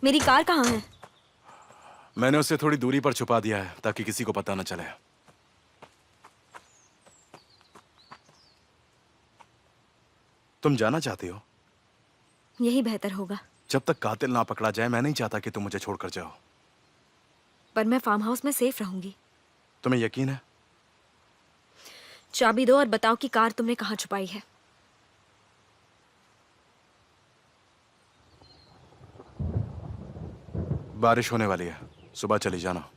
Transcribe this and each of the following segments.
मेरी कार कहाँ है? मैंने उसे थोड़ी दूरी पर छुपा दिया है ताकि किसी को पता न चले। तुम जाना चाहती हो? यही बेहतर होगा। जब तक कातिल ना पकड़ा जाए मैं नहीं चाहता कि तुम मुझे छोड़कर जाओ। पर मैं फार्म हाउस में सेफ रहूंगी। तुम्हें यकीन है? चाबी दो और बताओ कि कार तुमने कहाँ छुपाई है। बारिश होने वाली है, सुबह चली जाना।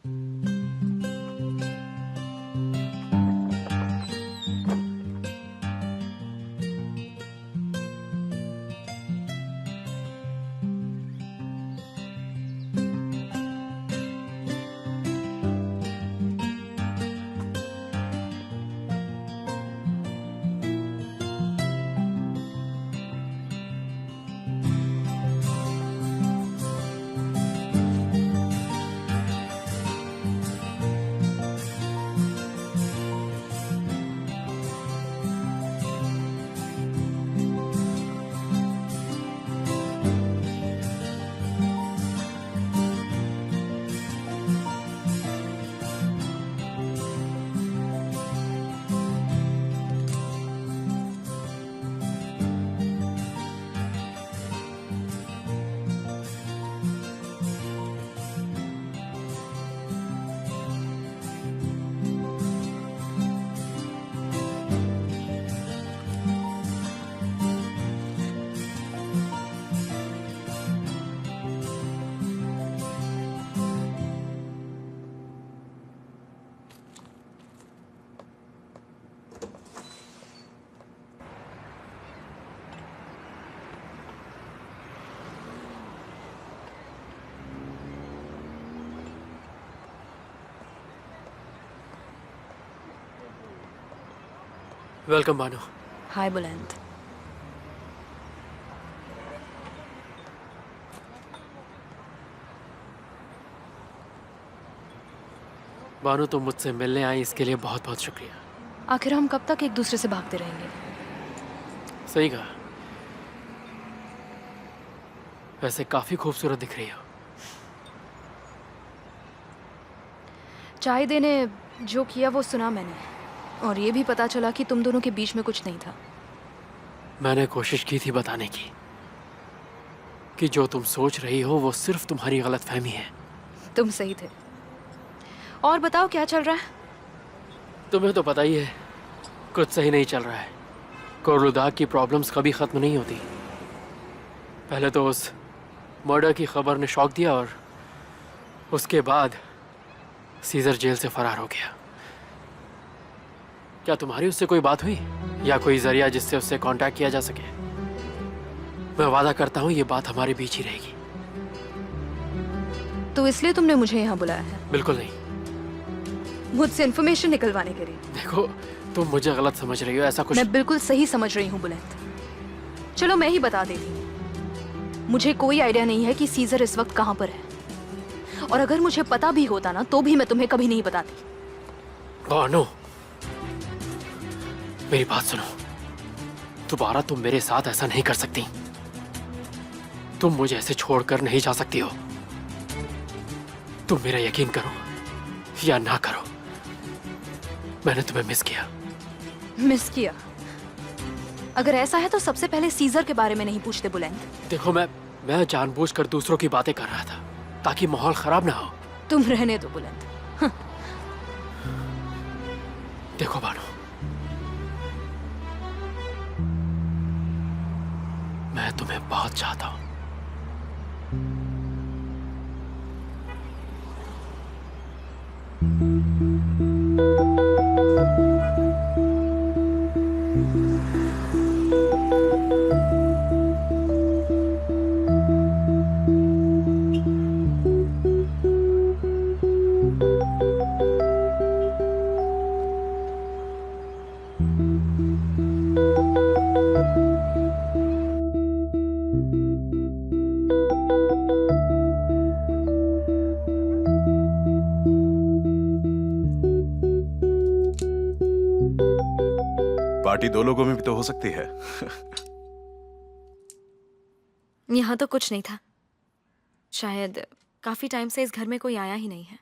वेलकम बानो। हाय बुलंद। बानो, तुम मुझसे मिलने आई इसके लिए बहुत बहुत शुक्रिया। आखिर हम कब तक एक दूसरे से भागते रहेंगे? सही कहा। वैसे काफी खूबसूरत दिख रही हो। चाय देने जो किया वो सुना मैंने, और ये भी पता चला कि तुम दोनों के बीच में कुछ नहीं था। मैंने कोशिश की थी बताने की कि जो तुम सोच रही हो वो सिर्फ तुम्हारी गलतफहमी है। तुम सही थे। और बताओ क्या चल रहा है? तुम्हें तो पता ही है, कुछ सही नहीं चल रहा है। कोरुदाग की प्रॉब्लम्स कभी खत्म नहीं होती। पहले तो उस मर्डर की खबर ने शॉक दिया और उसके बाद सीजर जेल से फरार हो गया। क्या तुम्हारी उससे कोई बात हुई या कोई जरिया जिससे उससे कांटेक्ट किया जा सके? मैं वादा करता हूँ ये बात हमारे बीच ही रहेगी। तो इसलिए तुमने मुझे यहाँ बुलाया है? बिल्कुल नहीं। मुझसे इन्फॉर्मेशन निकलवाने के लिए? देखो, तुम मुझे गलत समझ रही हो, ऐसा कुछ। मैं बिल्कुल सही समझ रही हूँ बुलंद। चलो मैं ही बता देती हूँ। मुझे कोई आइडिया नहीं है कि सीजर इस वक्त कहाँ पर है, और अगर मुझे पता भी होता ना तो भी मैं तुम्हें कभी नहीं बताती। बानो, मेरी बात सुनो। दोबारा तुम मेरे साथ ऐसा नहीं कर सकती। तुम मुझे ऐसे छोड़कर नहीं जा सकती हो। तुम मेरा यकीन करो या ना करो, मैंने तुम्हें मिस किया। मिस किया? अगर ऐसा है तो सबसे पहले सीजर के बारे में नहीं पूछते बुलंद। देखो, मैं जानबूझकर दूसरों की बातें कर रहा था ताकि माहौल खराब ना हो। तुम रहने दो बुलंद। देखो बानो, मैं तुम्हें बहुत चाहता हूं। पार्टी दो लोगों में भी तो हो सकती है। यहाँ तो कुछ नहीं था। शायद काफ़ी टाइम से इस घर में कोई आया ही नहीं है।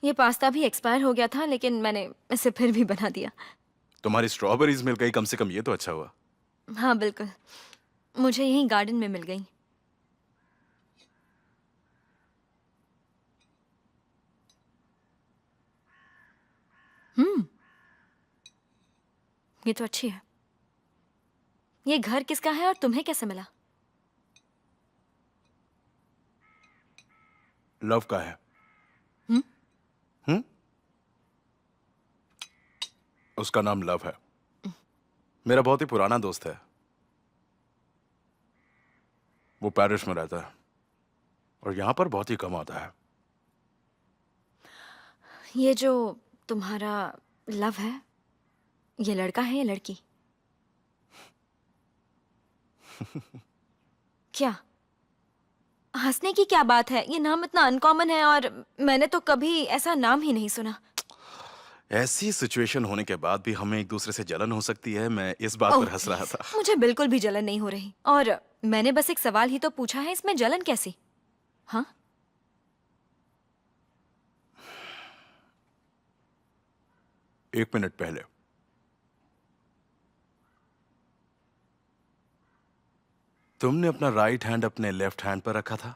ये पास्ता भी एक्सपायर हो गया था, लेकिन मैंने इसे फिर भी बना दिया। तुम्हारी स्ट्रॉबेरीज मिल गई, कम से कम ये तो अच्छा हुआ। हाँ बिल्कुल, मुझे यहीं गार्डन में मिल गई। ये तो अच्छी है। ये घर किसका है और तुम्हें कैसे मिला? लव का है। उसका नाम लव है। मेरा बहुत ही पुराना दोस्त है। वो पेरिस में रहता है और यहां पर बहुत ही कम आता है। ये जो तुम्हारा लव है, ये लड़का है या लड़की? क्या हंसने की क्या बात है? ये नाम इतना अनकॉमन है और मैंने तो कभी ऐसा नाम ही नहीं सुना। ऐसी सिचुएशन होने के बाद भी हमें एक दूसरे से जलन हो सकती है। मैं इस बात पर हंस रहा था। मुझे बिल्कुल भी जलन नहीं हो रही, और मैंने बस एक सवाल ही तो पूछा है, इसमें जलन कैसी? हाँ, एक मिनट पहले तुमने अपना राइट हैंड अपने लेफ्ट हैंड पर रखा था,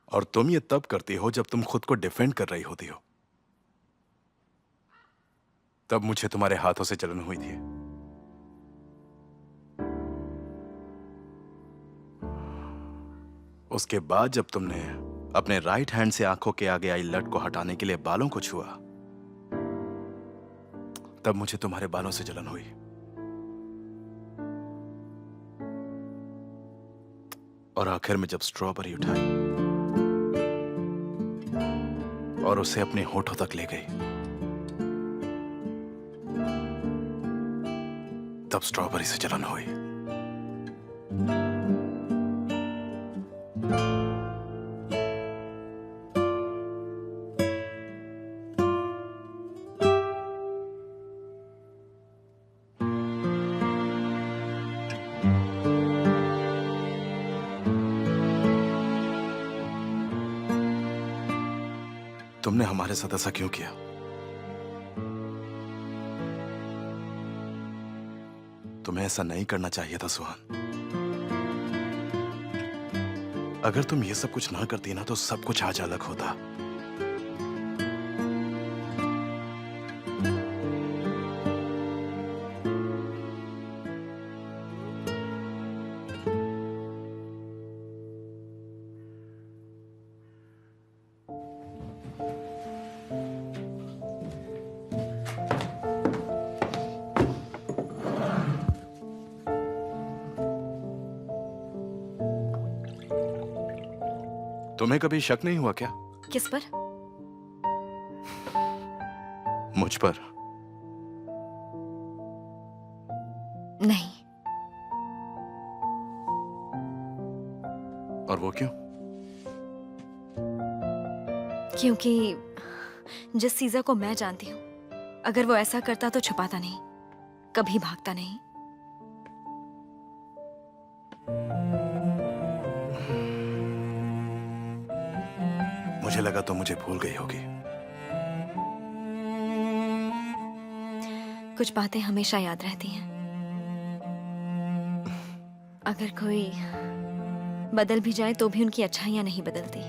और तुम ये तब करती हो जब तुम खुद को डिफेंड कर रही होती हो। तब मुझे तुम्हारे हाथों से जलन हुई थी। उसके बाद जब तुमने अपने राइट हैंड से आंखों के आगे आई लट को हटाने के लिए बालों को छुआ, तब मुझे तुम्हारे बालों से जलन हुई। और आखिर में जब स्ट्रॉबेरी उठाई और उसे अपने होठों तक ले गई, तब स्ट्रॉबेरी से जलन हुई। तुमने हमारे साथ ऐसा क्यों किया? तुम्हें ऐसा नहीं करना चाहिए था सुहान। अगर तुम ये सब कुछ ना करती ना तो सब कुछ आज अलग होता। तुम्हें कभी शक नहीं हुआ क्या? किस पर? मुझ पर? नहीं। और वो क्यों? क्योंकि जिस सीज़र को मैं जानती हूँ, अगर वो ऐसा करता तो छुपाता नहीं, कभी भागता नहीं। मुझे लगा तो मुझे भूल गई होगी। कुछ बातें हमेशा याद रहती हैं। अगर कोई बदल भी जाए तो भी उनकी अच्छाइयां नहीं बदलती।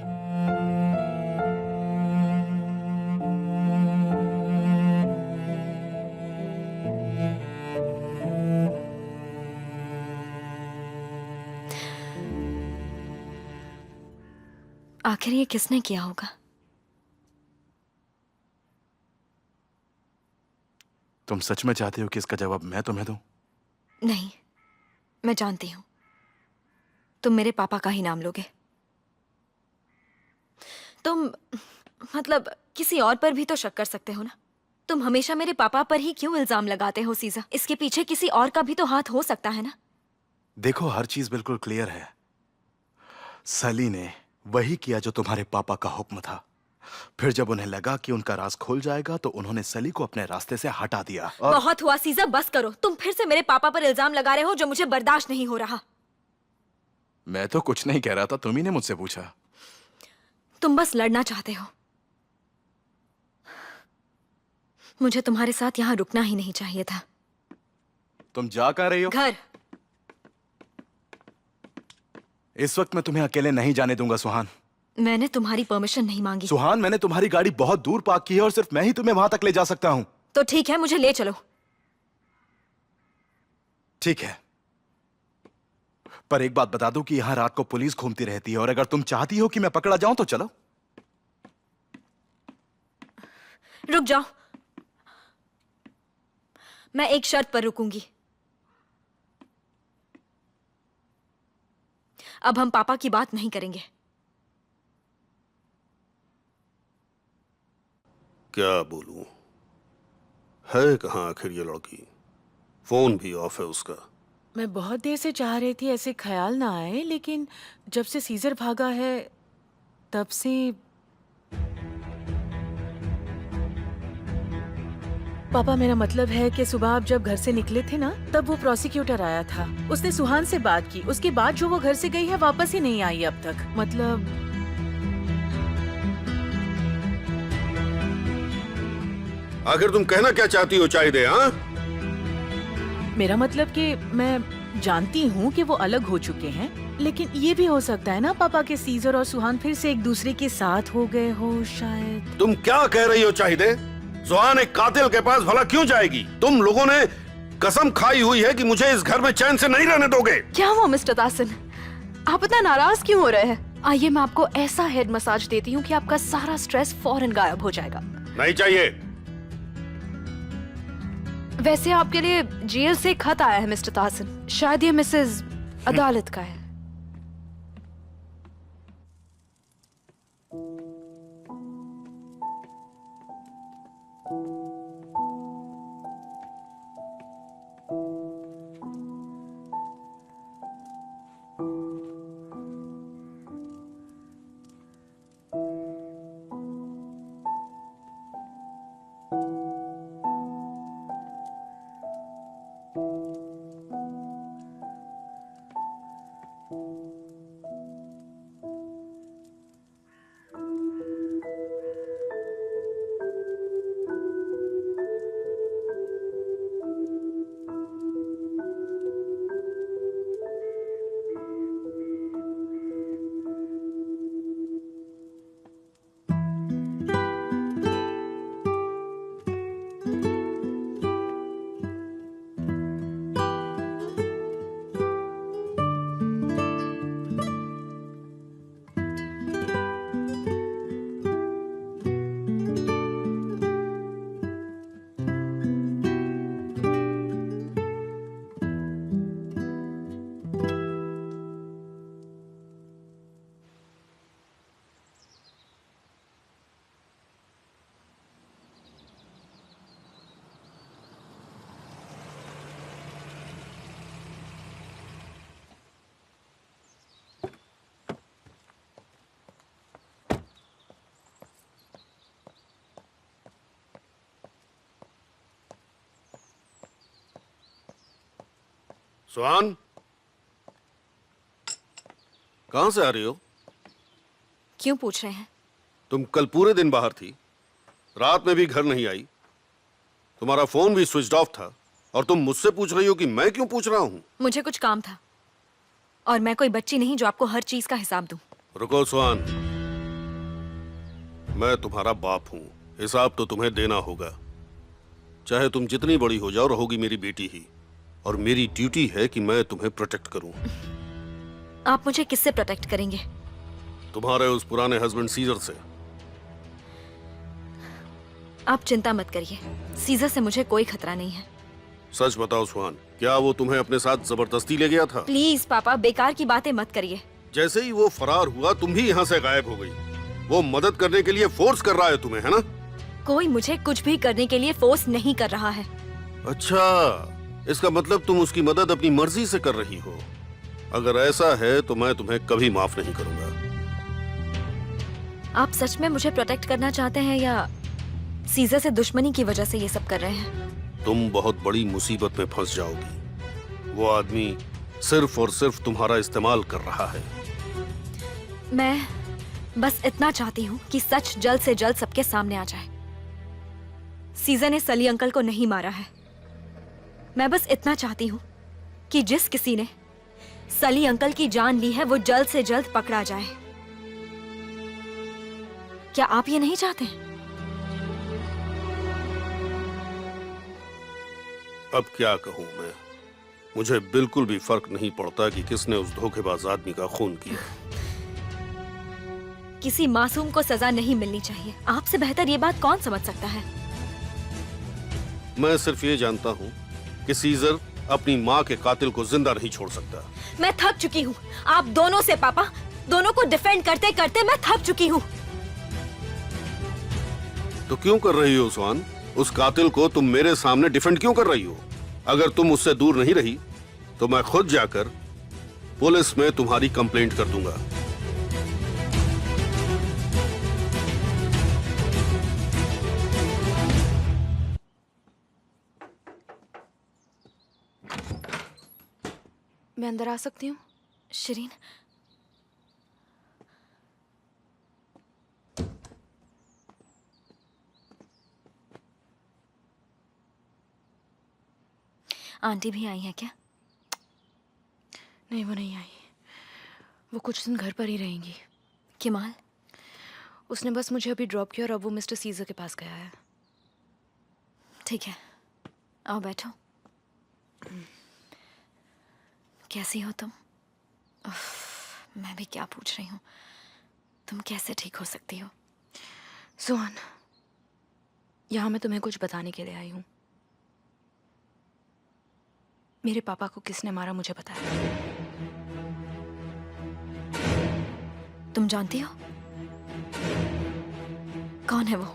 आखिर ये किसने किया होगा? तुम सच में चाहती हो कि इसका जवाब मैं तुम्हें दूं? नहीं, मैं जानती हूं तुम मेरे पापा का ही नाम लोगे। तुम मतलब किसी और पर भी तो शक कर सकते हो ना। तुम हमेशा मेरे पापा पर ही क्यों इल्जाम लगाते हो सीज़ा? इसके पीछे किसी और का भी तो हाथ हो सकता है ना। देखो, हर चीज बिल्कुल क्लियर है। सली ने वही किया जो तुम्हारे पापा का हुक्म था। फिर जब उन्हें लगा कि उनका राज खुल जाएगा तो उन्होंने सली को अपने रास्ते से हटा दिया। और बहुत हुआ सीज़ा, बस करो। तुम फिर से मेरे पापा पर इल्जाम लगा रहे हो जो मुझे बर्दाश्त नहीं हो रहा। मैं तो कुछ नहीं कह रहा था, तुम ही ने मुझसे पूछा। तुम बस लड़ना चाहते हो। मुझे तुम्हारे साथ यहाँ रुकना ही नहीं चाहिए था। तुम जा कहाँ रही हो? घर। इस वक्त मैं तुम्हें अकेले नहीं जाने दूंगा सुहान। मैंने तुम्हारी परमिशन नहीं मांगी। सुहान, मैंने तुम्हारी गाड़ी बहुत दूर पार्क की है और सिर्फ मैं ही तुम्हें वहां तक ले जा सकता हूं। तो ठीक है, मुझे ले चलो। ठीक है, पर एक बात बता दूं कि यहां रात को पुलिस घूमती रहती है और अगर तुम चाहती हो कि मैं पकड़ा जाऊं तो चलो। रुक जाओ, मैं एक शर्त पर रुकूंगी। अब हम पापा की बात नहीं करेंगे। क्या बोलूं? है कहाँ आखिर ये लड़की? फोन भी ऑफ है उसका। मैं बहुत देर से चाह रही थी ऐसे ख्याल ना आए, लेकिन जब से सीजर भागा है तब से पापा, मेरा मतलब है कि सुबह आप जब घर से निकले थे ना, तब वो प्रोसिक्यूटर आया था। उसने सुहान से बात की। उसके बाद जो वो घर से गई है वापस ही नहीं आई अब तक। मतलब आखिर तुम कहना क्या चाहती हो चाहिए? हाँ, मेरा मतलब कि मैं जानती हूँ कि वो अलग हो चुके हैं, लेकिन ये भी हो सकता है ना पापा के सीजर और सुहान फिर से एक दूसरे के साथ हो गए हो शायद। तुम क्या कह रही हो चाहिए? सुहान एक कातिल के पास भला क्यों जाएगी? तुम लोगों ने कसम खाई हुई है कि मुझे इस घर में चैन से नहीं रहने दोगे। क्या हुआ मिस्टर तासिन, आप इतना नाराज क्यों हो रहे हैं? आइए मैं आपको ऐसा हेड मसाज देती हूँ कि आपका सारा स्ट्रेस फौरन गायब हो जाएगा। नहीं चाहिए। वैसे आपके लिए जेल से खत आया है मिस्टर तासिन। शायद ये मिसेस अदालत का है। सुहान, कहां से आ रही हो? क्यों पूछ रहे हैं? तुम कल पूरे दिन बाहर थी, रात में भी घर नहीं आई, तुम्हारा फोन भी स्विच ऑफ था और तुम मुझसे पूछ रही हो कि मैं क्यों पूछ रहा हूं? मुझे कुछ काम था और मैं कोई बच्ची नहीं जो आपको हर चीज का हिसाब दूं। रुको सुहान, मैं तुम्हारा बाप हूं, हिसाब तो तुम्हें देना होगा। चाहे तुम जितनी बड़ी हो जाओ, रहोगी मेरी बेटी ही, और मेरी ड्यूटी है कि मैं तुम्हें प्रोटेक्ट करूं। आप मुझे किससे प्रोटेक्ट करेंगे? तुम्हारे उस पुराने हस्बैंड सीजर से। आप चिंता मत करिए, सीजर से मुझे कोई खतरा नहीं है। सच बताओ सुहान, क्या वो तुम्हें अपने साथ जबरदस्ती ले गया था? प्लीज पापा, बेकार की बातें मत करिए। जैसे ही वो फरार हुआ, तुम भी यहाँ से गायब हो गई। वो मदद करने के लिए फोर्स कर रहा है तुम्हें, है ना? कोई मुझे कुछ भी करने के लिए फोर्स नहीं कर रहा है। अच्छा, इसका मतलब तुम उसकी मदद अपनी मर्जी से कर रही हो। अगर ऐसा है तो मैं तुम्हें कभी माफ नहीं करूंगा। आप सच में मुझे प्रोटेक्ट करना चाहते हैं या सीजर से दुश्मनी की वजह से ये सब कर रहे हैं? तुम बहुत बड़ी मुसीबत में फंस जाओगी। वो आदमी सिर्फ और सिर्फ तुम्हारा इस्तेमाल कर रहा है। बस इतना चाहती हूँ कि सच जल्द से जल्द सबके सामने आ जाए। सीजर ने सली अंकल को नहीं मारा है। मैं बस इतना चाहती हूँ कि जिस किसी ने सली अंकल की जान ली है वो जल्द से जल्द पकड़ा जाए। क्या आप ये नहीं चाहते? अब क्या कहूं मैं, मुझे बिल्कुल भी फर्क नहीं पड़ता कि किसने उस धोखेबाज आदमी का खून किया। किसी मासूम को सजा नहीं मिलनी चाहिए। आपसे बेहतर ये बात कौन समझ सकता है? मैं सिर्फ ये जानता हूं कि सीजर अपनी माँ के कातिल को जिंदा नहीं छोड़ सकता। मैं थक चुकी हूँ आप दोनों से। पापा, दोनों को डिफेंड करते करते मैं थक चुकी हूँ। तो क्यों कर रही हो सुहान? उस कातिल को तुम मेरे सामने डिफेंड क्यों कर रही हो? अगर तुम उससे दूर नहीं रही तो मैं खुद जाकर पुलिस में तुम्हारी कंप्लेंट कर दूंगा। मैं अंदर आ सकती हूँ? शरीन, आंटी भी आई है क्या? नहीं, वो नहीं आई। वो कुछ दिन घर पर ही रहेंगी। किमाल? उसने बस मुझे अभी ड्रॉप किया और अब वो मिस्टर सीजर के पास गया है। ठीक है, आओ बैठो। कैसी हो तुम? मैं भी क्या पूछ रही हूँ, तुम कैसे ठीक हो सकती हो? सुहान, यहाँ मैं तुम्हें कुछ बताने के लिए आई हूँ। मेरे पापा को किसने मारा मुझे पता है। तुम जानती हो कौन है वो?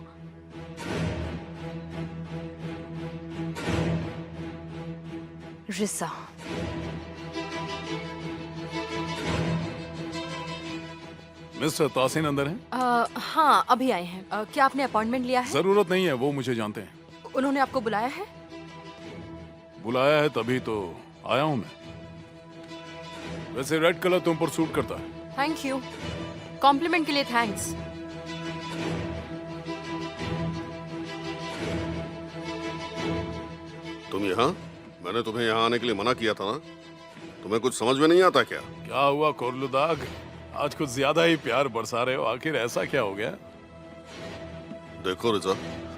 रिसा। मिस्टर तासिन अंदर हैं? हाँ, अभी आए हैं। क्या आपने अपॉइंटमेंट लिया है? जरूरत नहीं है, वो मुझे जानते हैं। उन्होंने आपको बुलाया है? बुलाया है तभी तो आया हूं मैं। वैसे रेड कलर तुम पर सूट करता है। Thank you. कॉम्प्लीमेंट के लिए थैंक्स। तुम यहाँ? मैंने तुम्हें यहाँ आने के लिए मना किया था ना? तुम्हें कुछ समझ में नहीं आता क्या? क्या हुआ कोरलुदाग, आज कुछ ज्यादा ही प्यार बरसा रहे हो। आखिर ऐसा क्या हो गया? देखो रिजा,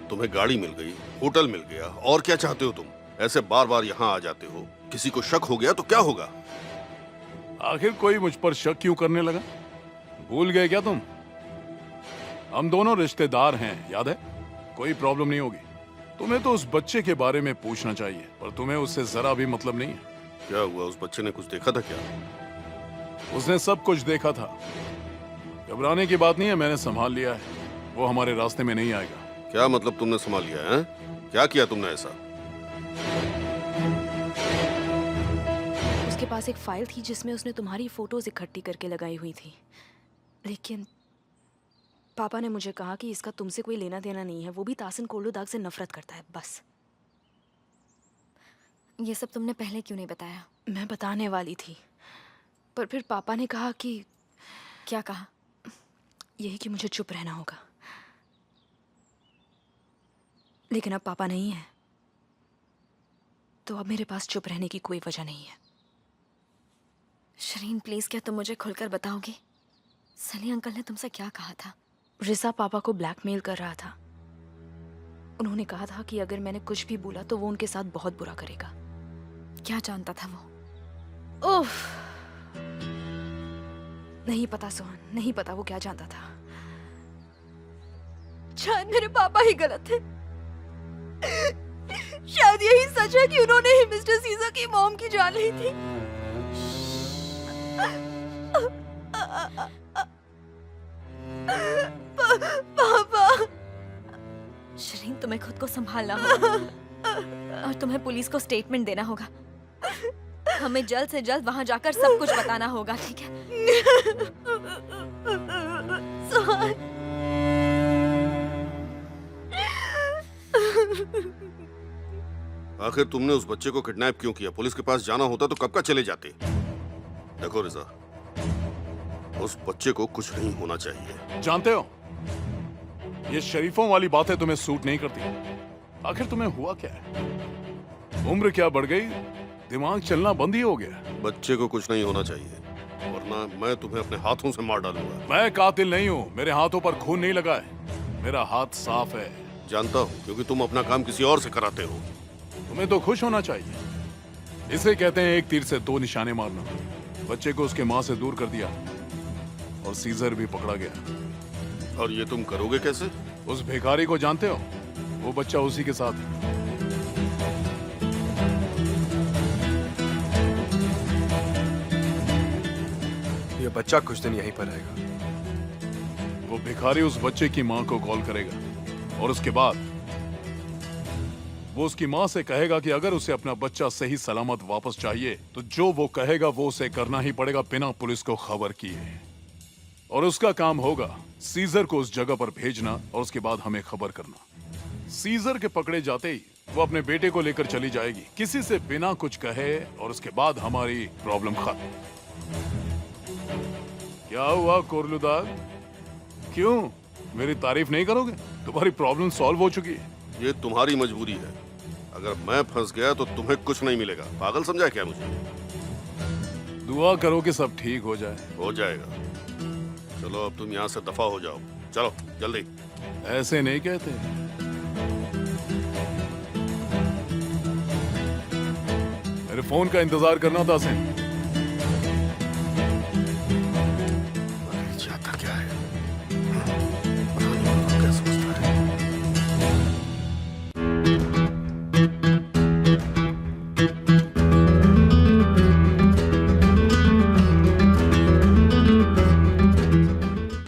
तुम्हें गाड़ी मिल गई, होटल मिल गया, और क्या चाहते हो तुम? ऐसे बार बार यहाँ आ जाते हो, किसी को शक हो गया तो क्या होगा? आखिर कोई मुझ पर शक क्यों करने लगा? भूल गए क्या तुम? हम दोनों रिश्तेदार हैं, याद है? कोई प्रॉब्लम नहीं होगी। तुम्हें तो उस बच्चे के बारे में पूछना चाहिए, पर तुम्हें उससे जरा भी मतलब नहीं है। क्या हुआ? उस बच्चे ने कुछ देखा था क्या? उसने सब कुछ देखा था। घबराने की बात नहीं है, मैंने संभाल लिया है। वो हमारे रास्ते में नहीं आएगा। क्या मतलब तुमने संभाल लिया है? क्या किया तुमने ऐसा? उसके पास एक फाइल थी जिसमें उसने तुम्हारी फोटोज इकट्ठी करके लगाई हुई थी, लेकिन पापा ने मुझे कहा कि इसका तुमसे कोई लेना देना नहीं है। वो भी तासिन कोरलुदाग से नफरत करता है, बस। ये सब तुमने पहले क्यों नहीं बताया? मैं बताने वाली थी, पर फिर पापा ने कहा कि... क्या कहा? यही कि मुझे चुप रहना होगा। लेकिन अब पापा नहीं है, तो अब मेरे पास चुप रहने की कोई वजह नहीं है। शरीन, प्लीज क्या तुम मुझे खुलकर बताओगी? सली अंकल ने तुमसे क्या कहा था? रिसा पापा को ब्लैकमेल कर रहा था। उन्होंने कहा था कि अगर मैंने कुछ भी बोला तो वो उनके साथ बहुत बुरा करेगा। क्या जानता था वो? ओह, नहीं पता सोहन, नहीं पता वो क्या जानता था। शायद मेरे पापा ही गलत थे। शायद यही सच है कि उन्होंने ही मिस्टर सीजर की मॉम की जान ली थी। पापा। शरीन, तुम्हें खुद को संभालना होगा और तुम्हें पुलिस को स्टेटमेंट देना होगा। हमें जल्द से जल्द वहां जाकर सब कुछ बताना होगा, ठीक है? आखिर तुमने उस बच्चे को किडनैप क्यों किया? पुलिस के पास जाना होता तो कब का चले जाते। देखो रिजा, उस बच्चे को कुछ नहीं होना चाहिए। जानते हो, ये शरीफों वाली बातें तुम्हें सूट नहीं करती। आखिर तुम्हें हुआ क्या है? उम्र क्या बढ़ गई, दिमाग चलना बंद ही हो गया। बच्चे को कुछ नहीं होना चाहिए, वरना मैं तुम्हें अपने हाथों से मार डालूंगा। मैं कातिल नहीं हूँ, मेरे हाथों पर खून नहीं लगा है, मेरा हाथ साफ है। जानता हूँ, क्योंकि तुम अपना काम किसी और से कराते हो। तुम्हें तो खुश होना चाहिए। इसे कहते हैं एक तीर से दो निशाने मारना। बच्चे को उसके माँ से दूर कर दिया और सीजर भी पकड़ा गया। और ये तुम करोगे कैसे? उस भिखारी को जानते हो? वो बच्चा उसी के साथ है। ये बच्चा कुछ दिन यहीं पर रहेगा। वो भिखारी उस बच्चे की माँ को कॉल करेगा और उसके बाद वो उसकी माँ से कहेगा कि अगर उसे अपना बच्चा सही सलामत वापस चाहिए तो जो वो कहेगा वो उसे करना ही पड़ेगा बिना पुलिस को खबर किए। और उसका काम होगा सीजर को उस जगह पर भेजना और उसके बाद हमें खबर करना। सीजर के पकड़े जाते ही वो अपने बेटे को लेकर चली जाएगी, किसी से बिना कुछ कहे, और उसके बाद हमारी प्रॉब्लम खत्म। क्या हुआ कोरलुदाग, क्यों मेरी तारीफ नहीं करोगे? तुम्हारी प्रॉब्लम सॉल्व हो चुकी है। ये तुम्हारी मजबूरी है। अगर मैं फंस गया तो तुम्हें कुछ नहीं मिलेगा। पागल समझा क्या मुझे? दुआ करो कि सब ठीक हो जाए। हो जाएगा। चलो अब तुम यहाँ से दफा हो जाओ। चलो जल्दी। ऐसे नहीं कहते। मेरे फोन का इंतजार करना था सिंह।